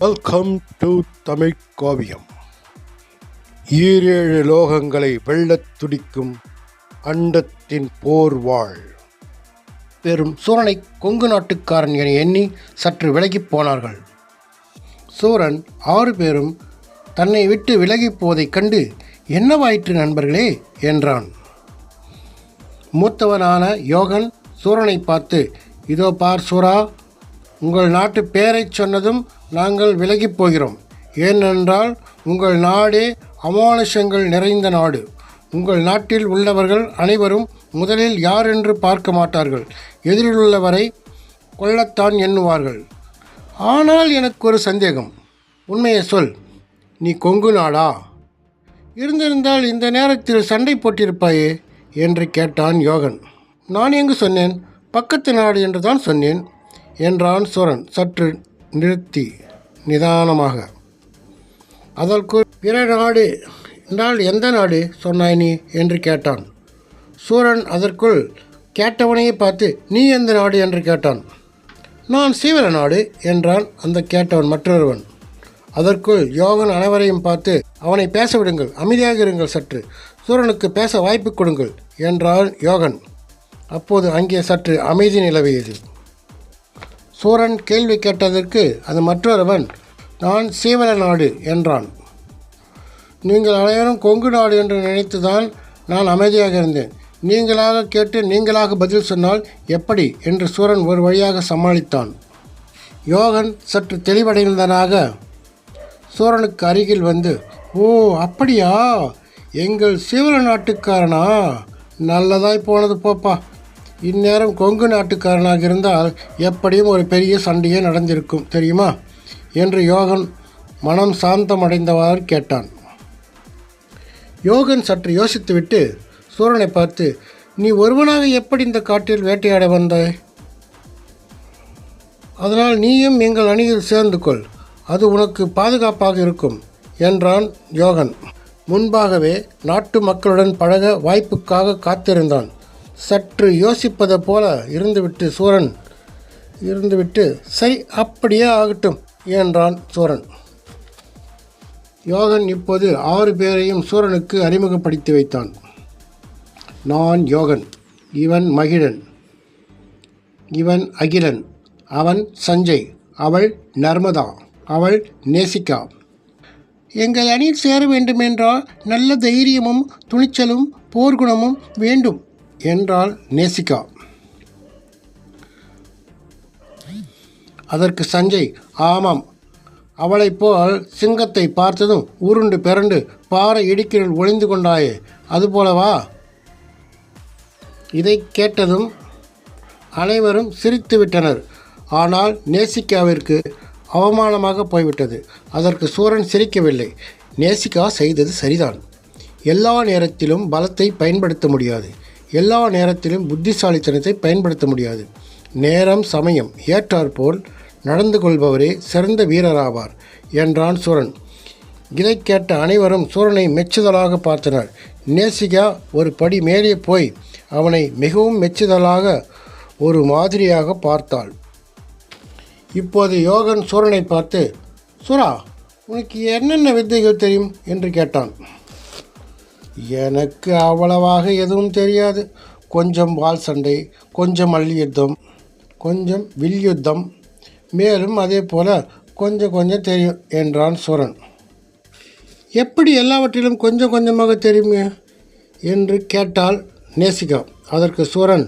Welcome to Tamil காவியம். ஈரேழு லோகங்களை வெல்லத் துடிக்கும் அண்டத்தின் போர்வாள் பெரும் சூரனை கொங்கு நாட்டுக்காரன் என எண்ணி சற்று விலகிப் போனார்கள். சூரன் 6 பேரும் தன்னை விட்டு விலகிப் போவதைக் கண்டு, என்னவாயிற்று நண்பர்களே என்றான். மூத்தவனான யோகன் சூரனை பார்த்து, இதோ பார் சூரா, உங்கள் நாட்டு பேரைச் சொன்னதும் நாங்கள் விலகிப் போகிறோம். ஏனென்றால் உங்கள் நாடே அமானுஷங்கள் நிறைந்த நாடு. உங்கள் நாட்டில் உள்ளவர்கள் அனைவரும் முதலில் யார் என்று பார்க்க மாட்டார்கள், எதிரிலுள்ளவரை கொல்லத்தான் எண்ணுவார்கள். ஆனால் எனக்கு ஒரு சந்தேகம், உண்மையை சொல், நீ கொங்கு நாடா? இருந்திருந்தால் இந்த நேரத்தில் சண்டை போட்டிருப்பாயே என்று கேட்டான் யோகன். நான் எங்கு சொன்னேன், பக்கத்து நாடு என்று தான் சொன்னேன் என்றான் சூரன் சற்று நிறுத்தி நிதானமாக. அதற்கு பிற நாடு என்றால் எந்த நாடு சொன்னாய் நீ என்று கேட்டான். சூரன் அதற்குள் கேட்டவனையே பார்த்து, நீ எந்த நாடு என்று கேட்டான். நான் சீவல நாடு என்றான் அந்த கேட்டவன் மற்றொருவன். அதற்குள் யோகன் அனைவரையும் பார்த்து, அவனை பேச விடுங்கள், அமைதியாக இருங்கள், சற்று சூரனுக்கு பேச வாய்ப்பு கொடுங்கள் என்றான் யோகன். அப்போது அங்கே சற்று அமைதி நிலவியது. சூரன் கேள்வி கேட்டதற்கு அது மற்றொருவன், நான் சீவல நாடு என்றான். நீங்கள் அனைவரும் கொங்கு நாடு என்று நினைத்துதான் நான் அமைதியாக இருந்தேன். நீங்களாக கேட்டு நீங்களாக பதில் சொன்னால் எப்படி என்று சூரன் ஒரு வழியாக சமாளித்தான். யோகன் சற்று தெளிவடைந்தனாக சூரனுக்கு அருகில் வந்து, ஓ அப்படியா, எங்கள் சீவல நாட்டுக்காரனா? நல்லதாய் போனது போப்பா. இந்நேரம் கொங்கு நாட்டுக்காரனாக இருந்தால் எப்படியும் ஒரு பெரிய சண்டையே நடந்திருக்கும் தெரியுமா என்று யோகன் மனம் சாந்தமடைந்தவாறு கேட்டான். யோகன் சற்று யோசித்துவிட்டு சூரனை பார்த்து, நீ ஒருவனாக எப்படி இந்த காட்டில் வேட்டையாட வந்தாய்? அதனால் நீயும் எங்கள் அணியில் சேர்ந்து கொள், அது உனக்கு பாதுகாப்பாக இருக்கும் என்றான் யோகன். முன்பாகவே நாட்டு மக்களுடன் பழக வாய்ப்புக்காக காத்திருந்தான். சற்று யோசிப்பதை போல இருந்துவிட்டு சரி அப்படியே ஆகட்டும் என்றான் சூரன். யோகன் இப்போது 6 பேரையும் சூரனுக்கு அறிமுகப்படுத்தி வைத்தான். நான் யோகன், இவன் மகிழன், இவன் அகிலன், அவன் சஞ்சய், அவள் நர்மதா, அவள் நேசிகா. எங்கள் அணியில் சேர வேண்டுமென்றால் நல்ல தைரியமும் துணிச்சலும் போர்க்குணமும் வேண்டும் என்றாள் நேசிகா. அதற்கு சஞ்சய், ஆமாம், அவளைப் போல் சிங்கத்தை பார்த்ததும் உருண்டு பிறண்டு பாறை இடுக்கில் ஒளிந்து கொண்டாயே, அதுபோலவா? இதை கேட்டதும் அனைவரும் சிரித்து விட்டனர். ஆனால் நேசிகாவிற்கு அவமானமாக போய்விட்டது. அதற்கு சூரன் சிரிக்கவில்லை. நேசிகா செய்தது சரிதான். எல்லா நேரத்திலும் பலத்தை பயன்படுத்த முடியாது, எல்லா நேரத்திலும் புத்திசாலித்தனத்தை பயன்படுத்த முடியாது. நேரம் சமயம் ஏற்றாற்போல் நடந்து கொள்பவரே சிறந்த வீரராவார் என்றான் சூரன். இதை கேட்ட அனைவரும் சூரனை மெச்சுதலாக பார்த்தனர். நேசிகா ஒரு படி மேலே போய் அவனை மிகவும் மெச்சுதலாக ஒரு மாதிரியாக பார்த்தாள். இப்போது யோகன் சூரனை பார்த்து, சூரா, உனக்கு என்னென்ன வித்தைகள் தெரியும் என்று கேட்டான். எனக்கு அவ்வளவாக எதுவும் தெரியாது. கொஞ்சம் வாள் சண்டை, கொஞ்சம் மல்யுத்தம், கொஞ்சம் வில்யுத்தம், மேலும் அதே போல கொஞ்சம் தெரியும் என்றான் சூரன். எப்படி எல்லாவற்றிலும் கொஞ்சம் கொஞ்சமாக தெரியுமே என்று கேட்டாள் நேசிகா. அதற்கு சூரன்,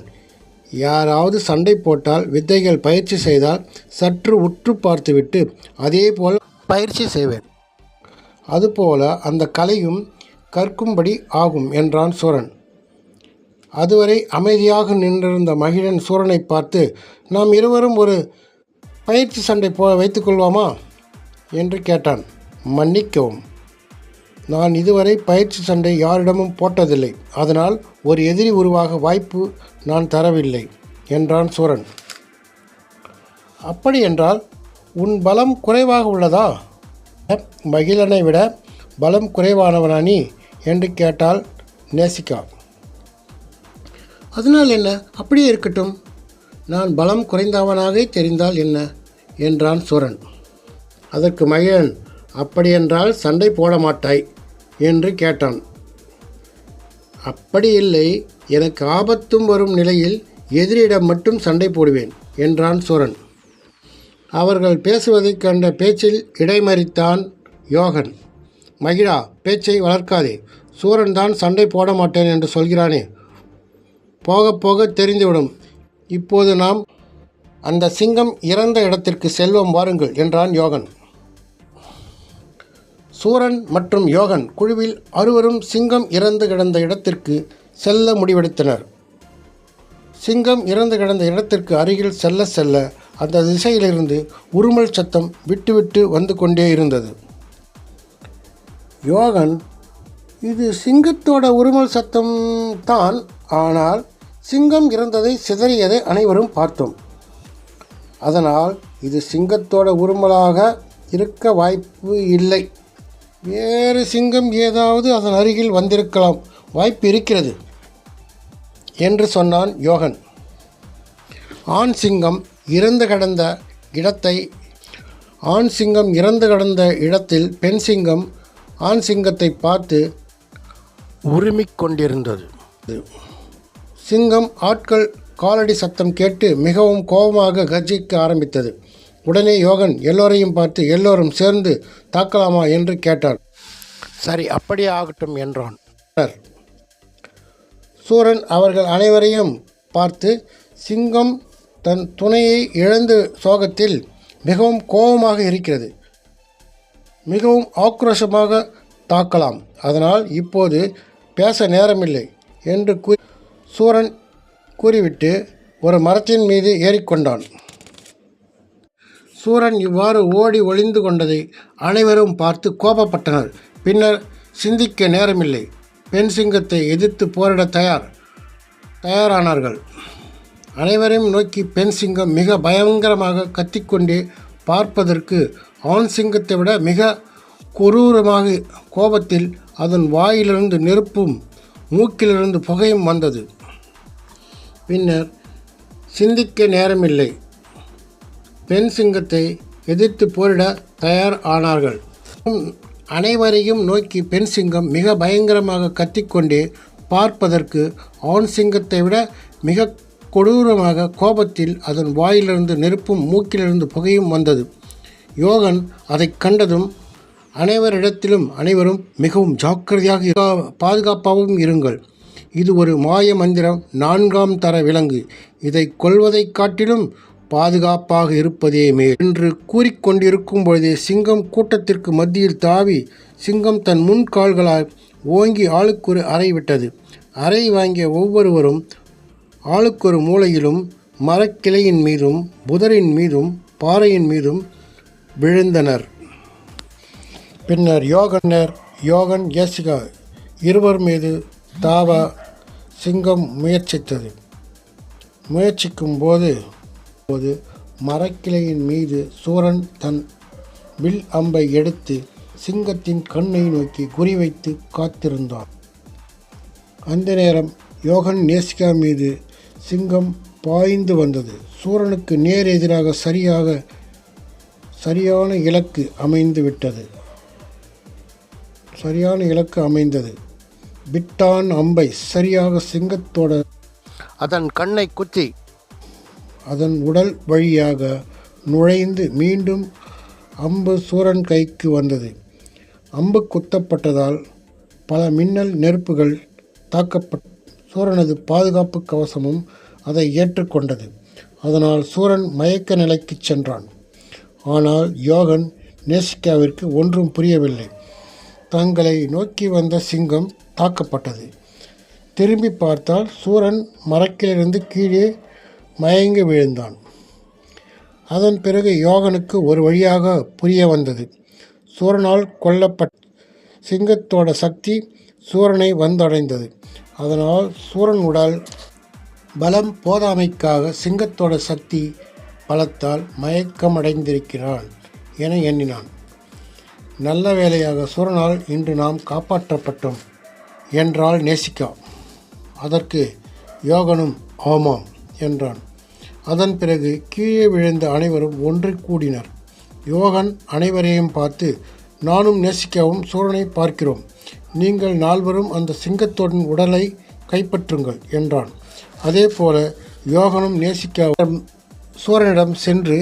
யாராவது சண்டை போட்டால் வித்தைகள் பயிற்சி செய்தால் சற்று உற்று பார்த்துவிட்டு அதே போல் பயிற்சி செய்வேன். அதுபோல அந்த கலையும் கற்கும்படி ஆகும் என்றான் சூரன். அதுவரை அமைதியாக நின்றிருந்த மகிழன் சூரனை பார்த்து, நாம் இருவரும் ஒரு பயிற்சி சண்டை வைத்துக்கொள்வோமா என்று கேட்டான். மன்னிக்கவும், நான் இதுவரை பயிற்சி சண்டை யாரிடமும் போட்டதில்லை. அதனால் ஒரு எதிரி உருவாக வாய்ப்பு நான் தரவில்லை என்றான் சூரன். அப்படி என்றால் உன் பலம் குறைவாக உள்ளதா? மகிழனை விட பலம் குறைவானவனா நீ என்று கேட்டாள் நேசிகா. அதனால் என்ன, அப்படியே இருக்கட்டும், நான் பலம் குறைந்தவனாக தெரிந்தால் என்ன என்றான் சூரன். அதற்கு மகிழன், அப்படியென்றால் சண்டை போட மாட்டாய் என்று கேட்டான். அப்படி இல்லை, எனக்கு ஆபத்தும் வரும் நிலையில் எதிரியிடம் மட்டும் சண்டை போடுவேன் என்றான் சூரன். அவர்கள் பேசுவதைக் கண்ட பேச்சில் இடைமறித்தான் யோகன். மகிழா, பேச்சை வளர்க்காதே. சூரன் தான் சண்டை போட மாட்டேன் என்று சொல்கிறானே, போக போக தெரிந்துவிடும். இப்போது நாம் அந்த சிங்கம் இறந்த இடத்திற்கு செல்வோம், வாருங்கள் என்றான் யோகன். சூரன் மற்றும் யோகன் குழுவில் அறுவரும் சிங்கம் இறந்து கிடந்த இடத்திற்கு செல்ல முடிவெடுத்தனர். சிங்கம் இறந்து கிடந்த இடத்திற்கு அருகில் செல்ல செல்ல அந்த திசையிலிருந்து உருமல் சத்தம் விட்டு வந்து கொண்டே இருந்தது. யோகன், இது சிங்கத்தோட உருமல் சத்தம் தான், ஆனால் சிங்கம் இறந்ததை சிதறியதை அனைவரும் பார்த்தோம். அதனால் இது சிங்கத்தோட உருமலாக இருக்க வாய்ப்பு இல்லை. வேறு சிங்கம் ஏதாவது அதன் அருகில் வந்திருக்கலாம், வாய்ப்பு இருக்கிறது என்று சொன்னான் யோகன். ஆண் சிங்கம் இறந்து கிடந்த இடத்தில் பெண் சிங்கம் ஆண் சிங்கத்தை பார்த்து உருமிக் கொண்டிருந்தது. சிங்கம் ஆட்கள் காலடி சத்தம் கேட்டு மிகவும் கோபமாக கர்ஜிக்க ஆரம்பித்தது. உடனே யோகன் எல்லோரையும் பார்த்து, எல்லோரும் சேர்ந்து தாக்கலாமா என்று கேட்டான். சரி, அப்படியே ஆகட்டும் என்றான். சூரன் அவர்கள் அனைவரையும் பார்த்து, சிங்கம் தன் துணையை இழந்த சோகத்தில் மிகவும் கோபமாக இருக்கிறது, மிகவும் ஆக்ரோஷமாக தாக்கலாம், அதனால் இப்போது பேச நேரமில்லை என்று சூரன் கூறிவிட்டு ஒரு மரத்தின் மீது ஏறிக்கொண்டான். சூரன் இவ்வாறு ஓடி ஒளிந்து கொண்டதை அனைவரும் பார்த்து கோபப்பட்டனர். பின்னர் சிந்திக்க நேரமில்லை, பெண் சிங்கத்தை எதிர்த்து போரிட தயாரானார்கள். அனைவரையும் நோக்கி பெண் சிங்கம் மிக பயங்கரமாக கத்திக்கொண்டே பார்ப்பதற்கு ஆண் சிங்கத்தை விட மிக கொடூரமாக கோபத்தில் அதன் வாயிலிருந்து நெருப்பும் மூக்கிலிருந்து புகையும் வந்தது. பின்னர் சிந்திக்க நேரமில்லை, பெண் சிங்கத்தை எதிர்த்து போரிட தயார் ஆனார்கள். அனைவரையும் நோக்கி பெண் சிங்கம் மிக பயங்கரமாக கத்திக்கொண்டே பார்ப்பதற்கு ஆண் சிங்கத்தை விட மிக கொடூரமாக கோபத்தில் அதன் வாயிலிருந்து நெருப்பும் மூக்கிலிருந்து புகையும் வந்தது. யோகன் அதை கண்டதும் அனைவரும் மிகவும் ஜாக்கிரதையாக பாதுகாப்பாகவும் இருங்கள், இது ஒரு மாய மந்திரம், 4ஆம் தர விலங்கு, இதை கொல்வதைக் காட்டிலும் பாதுகாப்பாக இருப்பதே மேல் என்று கூறிக்கொண்டிருக்கும் பொழுதே சிங்கம் கூட்டத்திற்கு மத்தியில் தாவி சிங்கம் தன் முன் கால்களால் ஓங்கி ஆளுக்கொரு அறை விட்டது. அறை வாங்கிய ஒவ்வொருவரும் ஆளுக்கொரு மூலையிலும் மரக்கிளையின் மீதும் புதரின் மீதும் பாறையின் மீதும் விழுந்தனர். பின்னர் யோகன் யேசிகா இருவர் மீது தாவ சிங்கம் முயற்சிக்கும் போது மரக்கிளையின் மீது சூரன் தன் வில் அம்பை எடுத்து சிங்கத்தின் கண்ணை நோக்கி குறிவைத்து காத்திருந்தான். அந்த நேரம் யோகன் நேசிகா மீது சிங்கம் பாய்ந்து வந்தது. சூரனுக்கு நேர் எதிராக சரியான இலக்கு அமைந்தது. விட்டான் அம்பை சரியாக சிங்கத்தோட அதன் கண்ணை குத்தி அதன் உடல் வழியாக நுழைந்து மீண்டும் அம்பு சூரன் கைக்கு வந்தது. அம்பு குத்தப்பட்டதால் பல மின்னல் நெருப்புகள் சூரனது பாதுகாப்பு கவசமும் அதை ஏற்றுக்கொண்டது. அதனால் சூரன் மயக்க நிலைக்கு சென்றான். ஆனால் யோகன் நேசிகாவிற்கு ஒன்றும் புரியவில்லை. தங்களை நோக்கி வந்த சிங்கம் தாக்கப்பட்டது. திரும்பி பார்த்தால் சூரன் மரக்கிலிருந்து கீழே மயங்கி விழுந்தான். அதன் பிறகு யோகனுக்கு ஒரு வழியாக புரிய வந்தது. சூரனால் கொல்லப்பட்ட சிங்கத்தோட சக்தி சூரனை வந்தடைந்தது. அதனால் சூரன் உடல் பலம் போதாமைக்காக சிங்கத்தோட சக்தி பலத்தால் மயக்கமடைந்திருக்கிறான் என எண்ணினான். நல்ல வேளையாக சூரனால் இன்று நாம் காப்பாற்றப்பட்டோம் என்றாள் நேசிகா. அதற்கு யோகனும் ஆமாம் என்றான். அதன் பிறகு கீழே விழுந்த அனைவரும் ஒன்று கூடினர். யோகன் அனைவரையும் பார்த்து, நானும் நேசிக்காவும் சூரனை பார்க்கிறோம். நீங்கள் நால்வரும் அந்த சிங்கத்தோடின் உடலை கைப்பற்றுங்கள் என்றான். அதே போல யோகனும் நேசிக்காவும் சூரனிடம் சென்று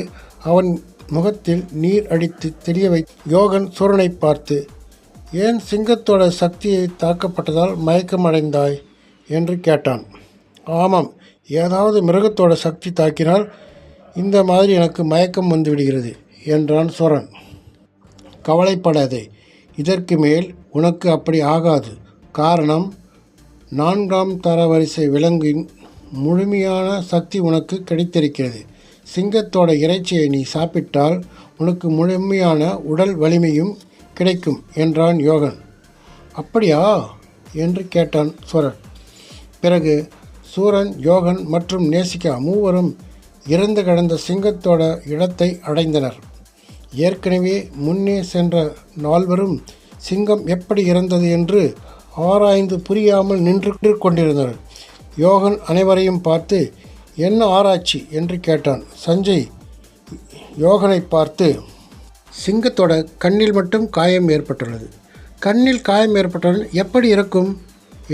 அவன் முகத்தில் நீர் அடித்து தெரிய யோகன் சூரனை பார்த்து, ஏன் சிங்கத்தோட சக்தியை தாக்கப்பட்டதால் மயக்கமடைந்தாய் என்று கேட்டான். ஆமாம், ஏதாவது மிருகத்தோட சக்தி தாக்கினால் இந்த மாதிரி எனக்கு மயக்கம் வந்துவிடுகிறது என்றான் சூரன். கவலைப்படாதே, இதற்கு மேல் உனக்கு அப்படி ஆகாது. காரணம், 4ஆம் தரவரிசை விலங்கின் முழுமையான சக்தி உனக்கு கிடைத்திருக்கிறது. சிங்கத்தோட இறைச்சியை நீ சாப்பிட்டால் உனக்கு முழுமையான உடல் வலிமையும் கிடைக்கும் என்றான் யோகன். அப்படியா என்று கேட்டான் சூரன். பிறகு சூரன், யோகன் மற்றும் நேசிகா மூவரும் இறந்து கிடந்த சிங்கத்தோட இடத்தை அடைந்தனர். ஏற்கனவே முன்னே சென்ற நால்வரும் சிங்கம் எப்படி இறந்தது என்று ஆராய்ந்து புரியாமல் நின்று கொண்டிருந்தனர். யோகன் அனைவரையும் பார்த்து, என்ன ஆராய்ச்சி என்று கேட்டான். சஞ்சய் யோகனை பார்த்து, சிங்கத்தோட கண்ணில் மட்டும் காயம் ஏற்பட்டுள்ளது. கண்ணில் காயம் ஏற்பட்டவுடன் எப்படி இருக்கும்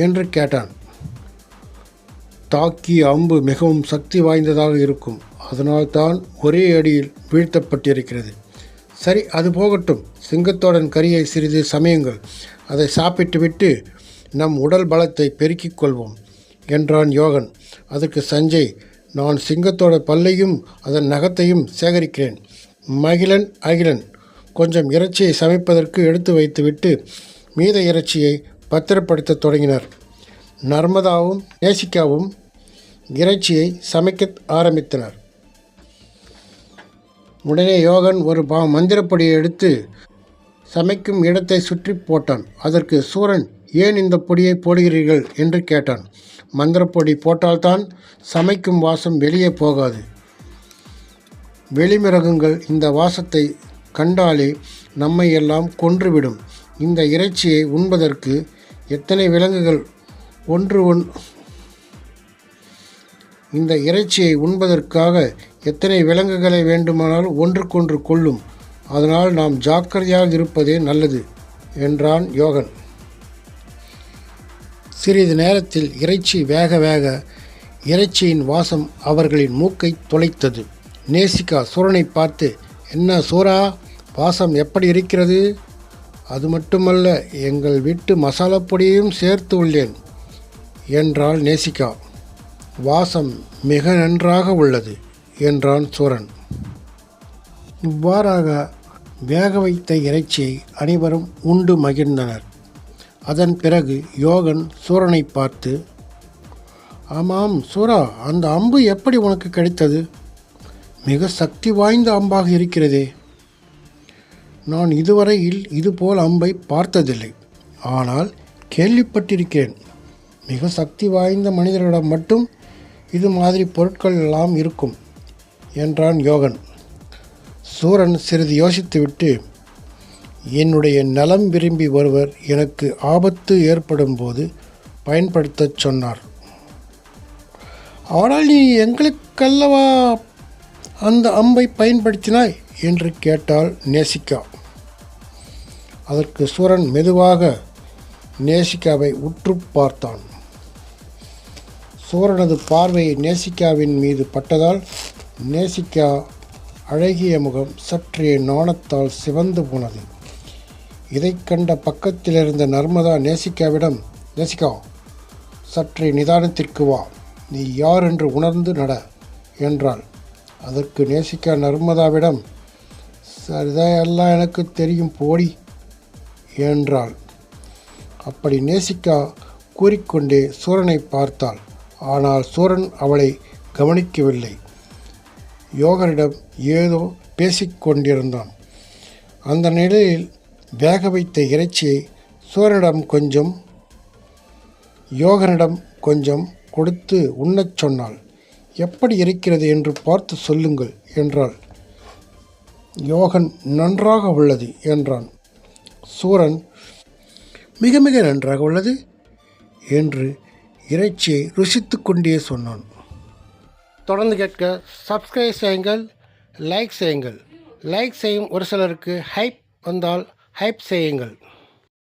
என்று கேட்டான். தாக்கிய அம்பு மிகவும் சக்தி வாய்ந்ததாக இருக்கும். அதனால்தான் ஒரே அடியில் வீழ்த்தப்பட்டிருக்கிறது. சரி, அது போகட்டும். சிங்கத்தோடன் கரியை சிறிது சமையுங்கள். அதை சாப்பிட்டுவிட்டு நம் உடல் பலத்தை பெருக்கிக் கொள்வோம் என்றான் யோகன். அதற்கு சஞ்சய், நான் சிங்கத்தோட பல்லையும் அதன் நகத்தையும் சேகரிக்கிறேன். மகிழன், அகிலன் கொஞ்சம் இறைச்சியை சமைப்பதற்கு எடுத்து வைத்துவிட்டு மீத இறைச்சியை பத்திரப்படுத்த தொடங்கினர். நர்மதாவும் நேசிகாவும் இறைச்சியை சமைக்க ஆரம்பித்தனர். உடனே யோகன் ஒரு மந்திரப்பொடியை எடுத்து சமைக்கும் இடத்தை சுற்றி போட்டான். அதற்கு சூரன், ஏன் இந்த பொடியை போடுகிறீர்கள் என்று கேட்டான். மந்திரப்பொடி போட்டால்தான் சமைக்கும் வாசம் வெளியே போகாது. வெளிமிருகங்கள் இந்த வாசத்தை கண்டாலே நம்மை எல்லாம் கொன்றுவிடும். இந்த இறைச்சியை உண்பதற்கு எத்தனை விலங்குகள் இந்த இறைச்சியை உண்பதற்காக எத்தனை விலங்குகளை வேண்டுமானால் ஒன்றுக்கொன்று கொள்ளும். அதனால் நாம் ஜாக்கிரதையாக இருப்பதே நல்லது என்றான் யோகன். சிறிது நேரத்தில் இறைச்சி வேக வேக இறைச்சியின் வாசம் அவர்களின் மூக்கை தொலைத்தது. நேசிகா சூரனை பார்த்து, என்ன சூரா, வாசம் எப்படி இருக்கிறது? அது மட்டுமல்ல, எங்கள் வீட்டு மசாலா பொடியையும் சேர்த்து உள்ளேன் என்றாள் நேசிகா. வாசம் மிக நன்றாக உள்ளது என்றான் சூரன். இவ்வாறாக வேக வைத்த இறைச்சியை அனைவரும் உண்டு மகிழ்ந்தனர். அதன் பிறகு யோகன் சூரனை பார்த்து, ஆமாம் சூரா, அந்த அம்பு எப்படி உனக்கு கிடைத்தது? மிக சக்தி வாய்ந்த அம்பாக இருக்கிறதே. நான் இதுவரையில் இதுபோல் அம்பை பார்த்ததில்லை. ஆனால் கேள்விப்பட்டிருக்கிறேன். மிக சக்தி வாய்ந்த மனிதர்களிடம் மட்டும் இது மாதிரி பொருட்கள் எல்லாம் இருக்கும் என்றான் யோகன். சூரன் சிறிது யோசித்துவிட்டு, என்னுடைய நலம் விரும்பி ஒருவர் எனக்கு ஆபத்து ஏற்படும் போது பயன்படுத்தச் சொன்னார். ஆனால் நீ எங்களுக்கல்லவா அந்த அம்பை பயன்படுத்தினாய் என்று கேட்டாள் நேசிகா. அதற்கு சூரன் மெதுவாக நேசிகாவை உற்று பார்த்தான். சூரனது பார்வை நேசிகாவின் மீது பட்டதால் நேசிகா அழகிய முகம் சற்றே நாணத்தால் சிவந்து போனது. இதை கண்ட பக்கத்திலிருந்த நர்மதா நேசிகாவிடம், நேசிகா, சற்றே நிதானத்திற்கு வா, நீ யார் என்று உணர்ந்து நட என்றாள். அதற்கு நேசிகா நர்மதாவிடம், சரிதையெல்லாம் எனக்கு தெரியும் போடி என்றாள். அப்படி நேசிகா கூறிக்கொண்டே சூரனை பார்த்தாள். ஆனால் சூரன் அவளை கவனிக்கவில்லை. யோகனிடம் ஏதோ பேசிக்கொண்டிருந்தான். அந்த நிலையில் வேக வைத்த இறைச்சியை யோகனிடம் கொஞ்சம் கொடுத்து உண்ணச் சொன்னாள். எப்படி இருக்கிறது என்று பார்த்து சொல்லுங்கள் என்றாள். யோகன், நன்றாக உள்ளது என்றான். சூரன், மிக மிக நன்றாக உள்ளது என்று இறைச்சியை ருசித்து கொண்டே சொன்னான். தொடர்ந்து கேட்க சப்ஸ்கிரைப் செய்யுங்கள், லைக் செய்யுங்கள். லைக் செய்யும் ஒரு சிலருக்கு ஹைப் வந்தால் ஹைப் செய்யுங்கள்.